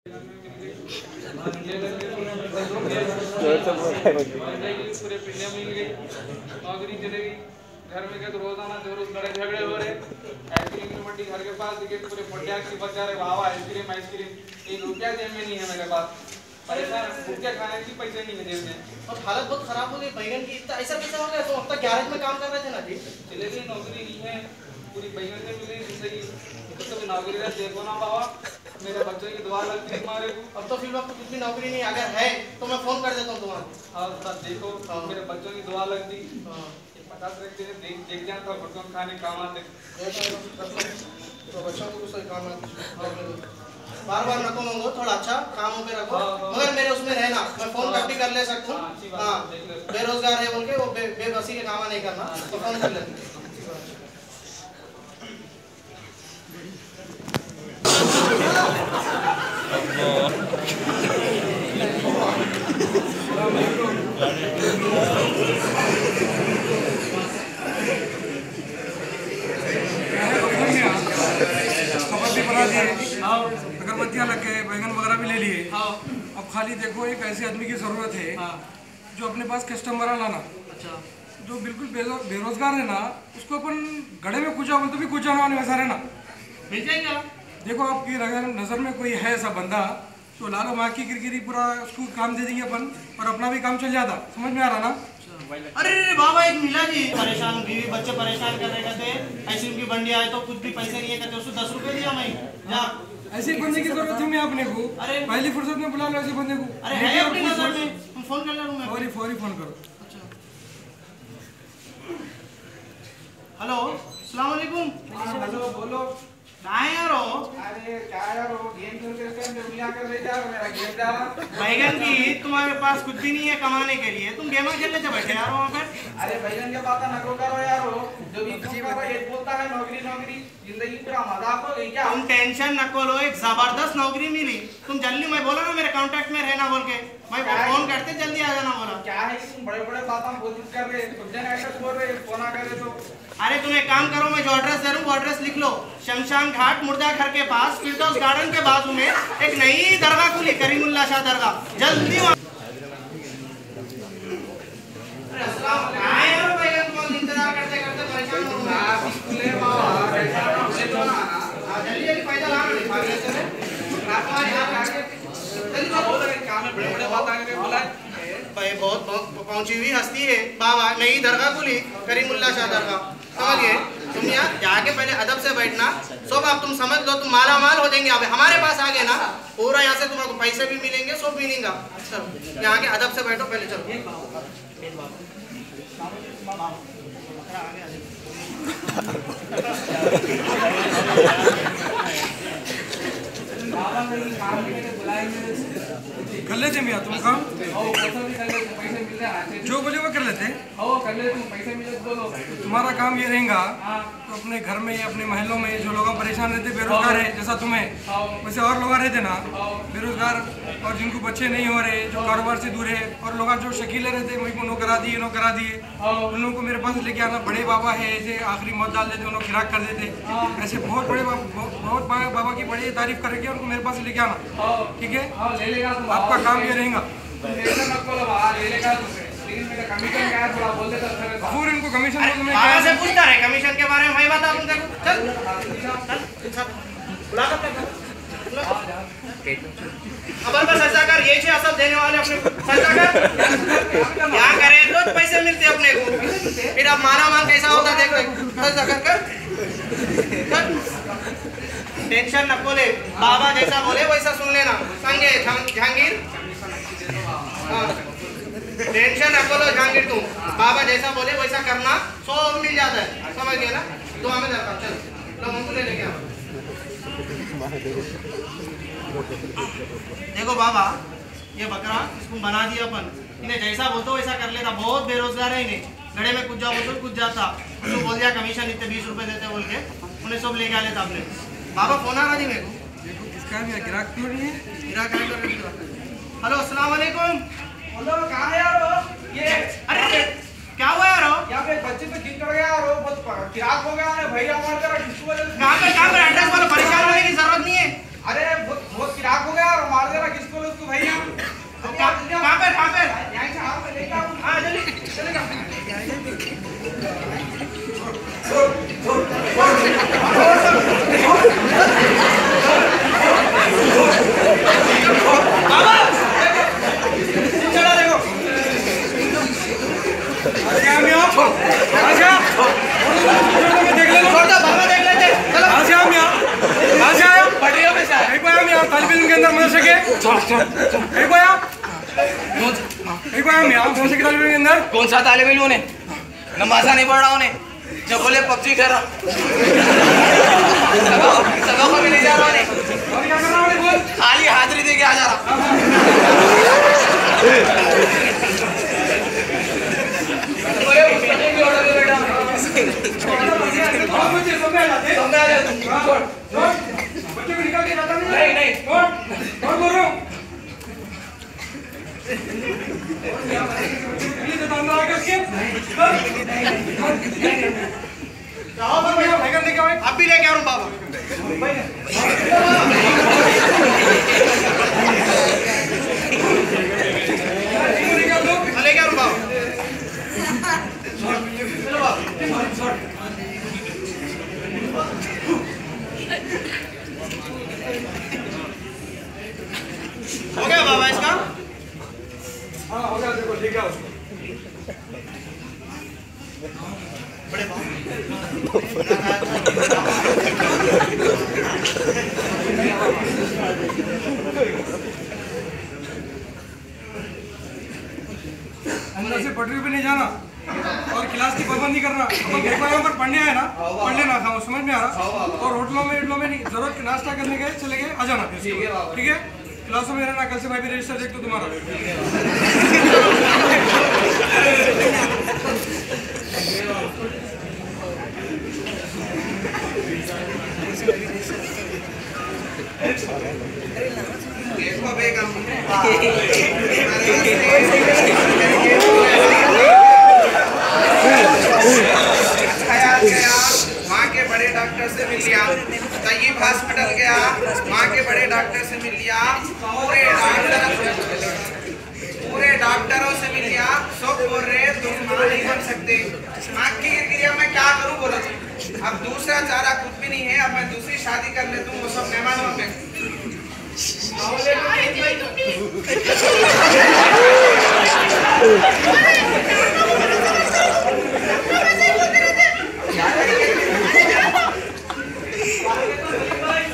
पूरे पिंडिया मिल गई, नौकरी चले गई। घर में क्या तो रोजाना जो रोज लड़ाई झगड़े हो रहे। आइसक्रीम की मंडी घर के पास दिखे, पूरे पटाखे बचा रहे, वाह आइसक्रीम आइसक्रीम। 1 रुपया जेब में नहीं है मेरे पास, परेशान भूखे खाने की पैसे नहीं है जेब में। और हालत बहुत खराब हो गई बैगन की। इतना ऐसा कैसा हो गया? तो अब तक गैरेज में काम कर रहे थे ना जी। चले गई, नौकरी नहीं है, पूरी बैगन से मिली जिंदगी। तो नौकरी का देखो ना बाबा, मेरे बच्चों की दुआ लगती है हमारे को। अब तो फिर आपको कुछ भी नौकरी नहीं, अगर है तो मैं फोन कर देता हूँ तुम्हारे। हाँ देखो, मेरे बच्चों की दुआ लगती। 50 रखते थे, देख जान तो बच्चों खाने काम आते। तो बच्चों को कुछ काम आते। बार बार नको मांगो, थोड़ा अच्छा काम हो के रखो। मगर मेरे उसमें रहना, मैं फोन कब भी कर ले सकता हूँ। हाँ, बेरोजगार है बोल के वो बेबसी के काम नहीं करना, तो फोन कर लेते। अगरबत्तियाँ लग गए, बैगन वगैरह भी ले लिए। अब खाली देखो एक ऐसे आदमी की जरूरत है जो अपने पास कस्टमर लाना। अच्छा, जो बिल्कुल बेरोजगार है ना, उसको अपन गड़े में कुछ बोलते भी कुछ जाना वैसा है ना, मिल जाएगा। देखो आपकी नजर में कोई है ऐसा बंदा तो लालो माँ की किरकिरी पूरा उसको काम दे देंगे अपन और अपना भी काम चल जाता। समझ में आ रहा ना? अरे बाबा एक मिला जी, परेशान बीवी बच्चे परेशान कर रहे, कहते आइसक्रीम की बंडी आए तो कुछ भी पैसे नहीं है, कहते उसको 10 रुपए दिया मैं। जा ऐसे बंदे की जरूरत है मैं अपने को। अरे पहली फुर्सत में बुला लो ऐसे बंदे को। अरे है अपनी नजर में, हम फोन कर ले रहा हूँ मैं। फौरी फोन करो। अच्छा, हेलो अस्सलाम वालेकुम। हेलो बोलो। कहाँ है यार हो? अरे क्या यार वो गेम खेलते खेलते उंगलियां कर रहे यार, मेरा गेम जा रहा। बैगन की तुम्हारे पास कुछ भी नहीं है कमाने के लिए, तुम गेम खेलने से बैठे यार वहाँ पे। अरे बैगन के बात न करो यार, वो जो भी एक बोलता है नौकरी नौकरी, जिंदगी पूरा मजाक हो गई क्या? तुम टेंशन न लो, एक जबरदस्त नौकरी मिली। तुम जल्दी, मैं बोला ना मेरे कांटेक्ट में रहना बोल के, मैं फोन करते जल्दी आ जाना बोला। क्या है कि तुम बड़े बड़े बातें कोशिश कर रहे, कुछ जन ऐसा बोल रहे, फोन आ करे तो। अरे तुम एक काम करो, मैं जो एड्रेस दे रहा हूँ वो एड्रेस लिख लो। शमशान घाट मुर्दा घर के पास फिरदौस गार्डन के बाजू में एक नई दरगाह खुली, करीमुल्लाह शाह दरगाह। जल्दी इंतजार करते करते परेशान हो गए। जल्दी पैसा ला भाई, बहुत पहुंची हुई हस्ती है बाबा, नई दरगाह खुली करीमुल्लाह शाह दरगाह। समझिए, तुम यहाँ जाके पहले अदब से बैठना। सब आप तुम समझ लो, तुम माला माल हो जाएंगे। अब हमारे पास आ गए ना, पूरा यहाँ से तुम्हारे पैसे भी मिलेंगे, सब मिलेगा। चलो यहाँ के अदब से बैठो पहले। चलो कर लेते भैया तुम काम, जो बोले वो कर लेते। तुम्हारा काम ये रहेगा तो अपने घर में या अपने महलों में जो लोग परेशान रहते, बेरोजगार है जैसा तुम्हें, वैसे और लोग रहते ना बेरोजगार, और जिनको बच्चे नहीं हो रहे, जो कारोबार से दूर है, और लोग जो शकीले रहते वही को नो करा दिए उन लोगों को मेरे पास लेके आना। बड़े बाबा है ऐसे आखिरी मौत डाल देते, उन्होंने खिराक कर देते। ऐसे बहुत बड़े बाबा की बड़ी तारीफ करके उनको मेरे पास लेके आना, ठीक है? आपका काम ये रहेगा। कपूर इनको कमीशन से पूछता है, कमीशन के बारे में मैं बता दूं। चल खबर पर सजा कर, ये छे सब देने वाले अपने सजा कर। क्या करें, रोज पैसे मिलते अपने को, फिर अब माना मान कैसा होता देख सजा कर। टेंशन न बोले, बाबा जैसा बोले वैसा सुन लेना। संगे जहांगीर, टेंशन न बोलो जहांगीर, तुम बाबा जैसा बोले वैसा करना, सब मिल जाता है। समझ गया ना? तो हमें दरकार। चल लो हमको ले लेके आओ। देखो बाबा, ये बकरा इसको बना दिया अपन, इन्हें जैसा बोलते वैसा कर लेता। बहुत बेरोजगार है, इन्हें घड़े में कुछ जाओ बोलते कुछ जाता। उसको बोल दिया कमीशन इतने 20 रुपए देते बोल के, उन्हें सब लेके आ लेता अपने। बाबा फोन आ रहा जी मेरे को। गिराक क्यों नहीं है? हेलो अस्सलाम वालेकुम। बोलो कहाँ है यार वो? ये अरे क्या हुआ यार? यहाँ पे बच्चे पे जिद चढ़ गया यार, बहुत खिराक हो गया है भैया, हमारे तरह किसको कहाँ पे एड्रेस वाला, परेशान होने की जरूरत नहीं है। अरे बहुत किराक हो गया और मार देना किसको उसको भैया। कहाँ पे यहीं से हाथ में लेके आओ। हाँ जल्दी चलेगा। बाबा चला देखो। देख ले बाबा देख लेते। चलो पटरियों में से तालिब इल्म के अंदर मदरसे के एक आया मदरसे के तालिब इल्म के अंदर। कौन सा तालिब इल्म ने नमाज़ा नहीं पढ़ रहा उन्हें जब बोले पबजी खेल रहा सबको भी नहीं जा रहा उन्हें और क्या कर रहा है बोल। खाली हाजिरी दे के आ जा रहा। बच्चे को निकाल के जाता नहीं बोल रहा हूँ। अब भी लेके आ रहा हूँ बाबा। लेके आ रहा हूँ बाबा। चलो बाबा। हो गया बाबा इसका? हाँ हो गया। देखो ठीक है बड़े बाबा अंदर से पटरी पे नहीं जाना और क्लास की पाबंदी करना। देखो यहाँ पर पढ़ने आए ना पढ़ लेना था समझ में आ रहा। और होटलों में नहीं जरूरत के नाश्ता करने गए चले गए आ जाना ठीक है। क्लासों में रहना। कल से मैं भी रजिस्टर देख तो तुम्हारा। देखो बेगम वहाँ के बड़े डॉक्टर से मिल लिया। तय्यब हॉस्पिटल गया वहाँ के बड़े डॉक्टर से मिल लिया। पूरे डॉक्टरों से मिल लिया। सब बोल रहे तुम मां नहीं बन सकते। आँख की गिरगिरिया मैं क्या करूँ बोलो। अब दूसरा चारा कुछ भी नहीं है। अब मैं दूसरी शादी कर ले दूँ वो सब मेहमानों में।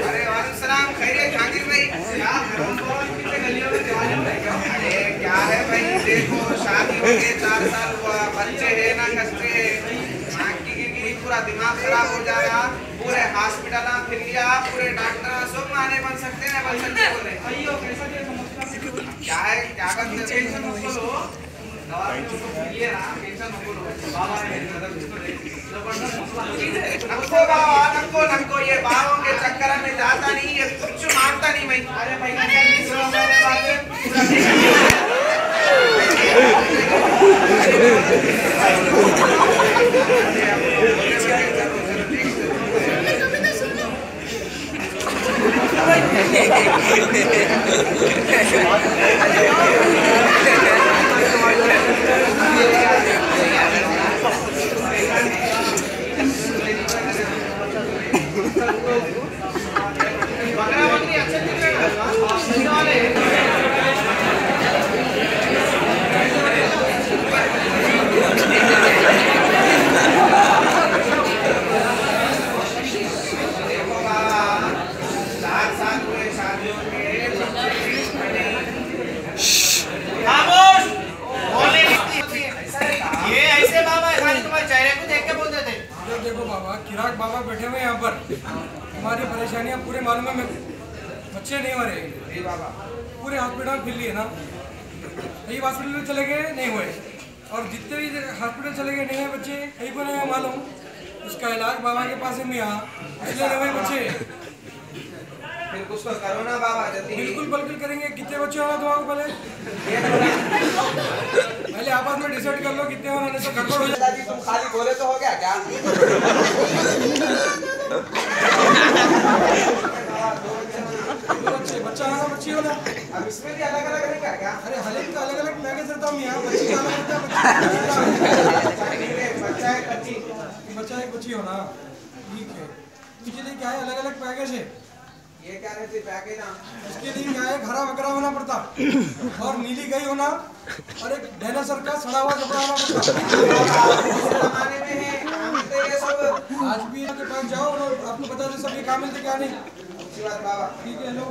अरे वालेकुम खैरियत जहांगीर भाई। अरे क्या है भाई देखो शादी हो गई 4 साल हुआ बच्चे है ना कच्चे है। पूरा दिमाग खराब हो जाएगा। पूरे हॉस्पिटल फिर लिया पूरे डॉक्टर सब माने बन सकते हैं बन सकते बोले क्या है क्या करते टेंशन मत लो। दवा लिए ना टेंशन मत लो। बाबा ने नको ये बाबों के चक्कर में जाता नहीं ये कुछ मानता नहीं भाई। अरे भाई देखो बाबा किराक बाबा बैठे हुए यहाँ पर हमारी परेशानियाँ पूरे मालूम है। बच्चे नहीं हो रहे पूरे हॉस्पिटल फिर लिए ना। कई हॉस्पिटल में चले गए नहीं हुए और जितने भी हॉस्पिटल चले गए नहीं हुए बच्चे कहीं को नहीं हुए मालूम। उसका इलाज बाबा के पास में यहाँ इसलिए नहीं हुए बच्चे। फिर कुछ तो करो ना बाबा जल्दी। बिल्कुल करेंगे। कितने बच्चे होना तुम्हारे पहले आपस में डिसाइड कर लो कितने होना नहीं तो गड़बड़ हो जाएगी। तुम खाली बोले तो हो गया क्या? बच्चा है ना बच्ची हो ना। अब इसमें भी अलग अलग रहेगा क्या? अरे हले का अलग अलग पैकेज देता हूँ यहाँ, बच्ची का अलग रहता है, बच्चा है बच्ची, बच्चा एक बच्ची हो ना, ठीक है। इसके लिए क्या है अलग अलग पैकेज है। ये क्या रहती पैकेज ना? इसके लिए क्या है हरा बकरा होना पड़ता और नीली गाय होना और एक डायनासोर का सड़ा हुआ कपड़ा होना पड़ता। जमाने में है ये सब। आज भी के पास जाओ और आपको बता दो सब ये काम मिलते क्या नहीं। अच्छी बात बाबा। ठीक है लो।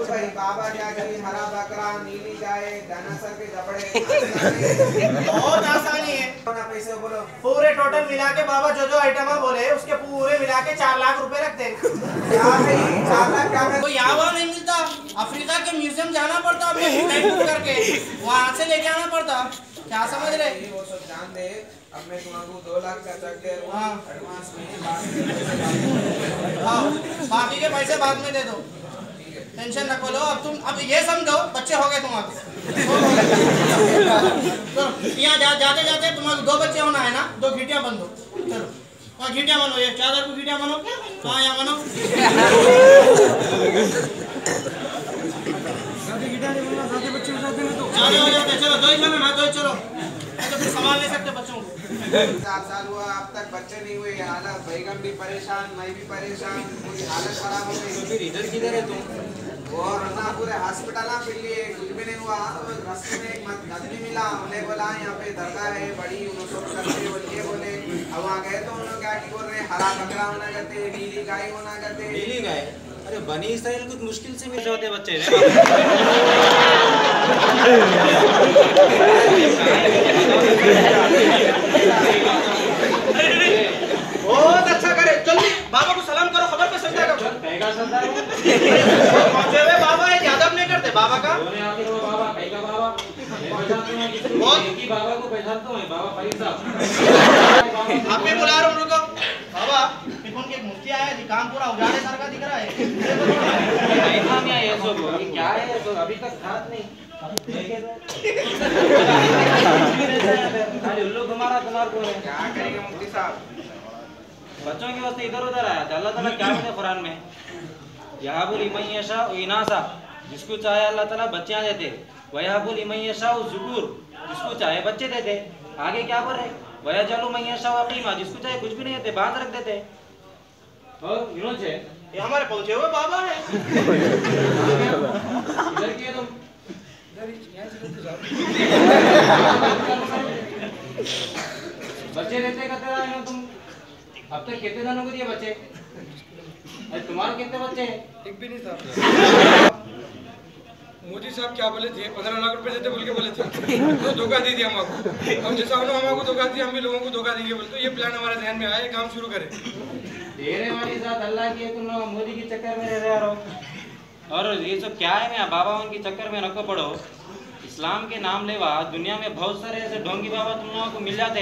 भाई बाबा क्या करी, हरा बकरा, नीली गाय, डायनासोर के कपड़े, बहुत आसानी है। पैसे बोलो पूरे टोटल मिला के बाबा जो जो आइटम बोले उसके पूरे मिला के 4 लाख रुपए रखते हैं। 4 लाख क्या तो यहाँ वहाँ नहीं मिलता, अफ्रीका के म्यूजियम जाना पड़ता अपने फ्लाइट बुक करके, वहाँ से लेके आना पड़ता। क्या समझ रहे? वो सब जान दे। अब मैं तुम्हारे 2 लाख का चेक दे रहा हूँ एडवांस में, बाकी के पैसे बाद में दे दो, टेंशन रखो लो। अब ये समझो बच्चे हो गए तुम्हारे। तो यहाँ जाते जाते तुम्हारे 2 बच्चे होना है ना, 2 घिटियाँ बन दो। चलो और घिटियाँ बनो, ये चादर को घिटियाँ बनो। हाँ यहाँ बनो। चलो 2 ही बनो ना, 2 ही चलो, तो फिर संभाल नहीं सकते बच्चों को। 4 साल हुआ अब तक बच्चे नहीं हुए, हालत बेगम भी परेशान, मैं भी परेशान, पूरी हालत खराब हो गई। फिर इधर किधर है तुम? और ना पूरे हॉस्पिटल ना फिर लिए कुछ भी नहीं हुआ। तो रास्ते में एक आदमी मिला, उन्हें बोला यहाँ पे दरगाह है बड़ी, उनको करते बोलिए बोले। अब वहाँ गए तो उन्होंने क्या बोल रहे, हरा बकरा होना करते, नीली गाय होना करते। नीली गाय? अरे बनी इसराइल कुछ मुश्किल से मिल जाते बच्चे। बहुत अच्छा करे, जल्दी बाबा को सलाम करो, खबर पे सजदा करो। पहुंचे हुए बाबा है, यादव नहीं करते बाबा का। बाबा को पहचानता हूँ, बाबा फरीद साहब। आप भी बुला रहा हूँ, रुको बाबा। कौन के मुफ्ती आया जी, काम पूरा उजाड़े सर का दिख रहा है। ये सब क्या है ये सब? अभी तक खात नहीं। उल्लू तुम्हारा तुम्हारे को है। क्या करेंगे मुफ्ती साहब? बच्चों के वास्ते इधर उधर आया था। अल्लाह ताला क्या कहते हैं कुरान में, यहाबुल लिमन यशाउ इनासा, जिसको चाहे अल्लाह ताला बच्चियां देते, वयहाबुल लिमन यशाउ ज़ुकूर, जिसको चाहे बच्चे देते। आगे क्या बोल रहे, वयजअलु मन यशाउ अक़ीमा, जिसको चाहे कुछ भी नहीं देते, बांध रख देते। और यूनुस है, ये हमारे पहुंचे हुए बाबा है। इधर किए तुम बच्चे देते कहते रहे ना तुम। अब तक कितने जनों को दिए बच्चे? अरे तुम्हारे कितने बच्चे हैं? एक भी नहीं था। मोदी साहब क्या बोले थे, 15 लाख रुपए देते बोल के बोले थे, तो धोखा दे दिया हमको। हम जैसा उन्होंने हमको धोखा दिया, हम भी लोगों को धोखा देंगे बोले। तो ये प्लान हमारे ध्यान में आया, काम शुरू करें। तेरे वाली साथ अल्लाह की है, तुम लोग मोदी के चक्कर में रह रहे हो। और ये सब क्या है, मैं बाबा उनके चक्कर में नको पड़ो। इस्लाम के नाम लेवा दुनिया में बहुत सारे ऐसे ढोंगी बाबा तुम लोगों को मिल जाते,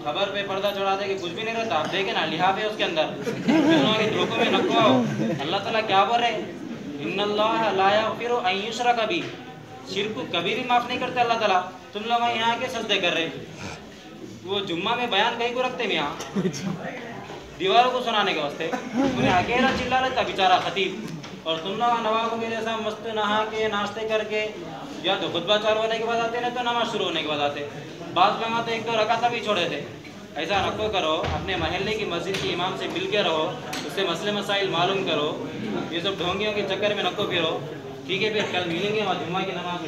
खबर पे पर्दा चढ़ाते कि कुछ भी नहीं रहता। आप देखे ना लिहाफ है उसके अंदर, तुम लोगों के धोखों में नको आओ। अल्लाह ताला क्या बोल रहे, इन्नल्लाह ला यग़फ़िरु अन युश्रक बिही, शिर्क को कभी भी माफ नहीं करते अल्लाह ताला। तुम लोग यहाँ के सजदे कर रहे, वो जुम्मा में बयान कहीं को रखते हैं यहाँ दीवारों को सुनाने के वास्ते, उन्हें अकेला चिल्ला लेता बेचारा खतीब। और तुम लोग नवाबों के जैसा मस्त नहा के नाश्ते करके या तो खुतबा चालू होने के बाद आते, नहीं तो नमाज शुरू होने के बाद आते। बात में तो 1-2 रकात भी छोड़े थे। ऐसा नको करो, अपने महल्ले की मस्जिद के इमाम से मिल के रहो, उससे मसले मसाइल मालूम करो। ये सब ढोंगियों के चक्कर में नको फिरो। ठीक है, फिर कल मिलेंगे और जुम्मा की नमाज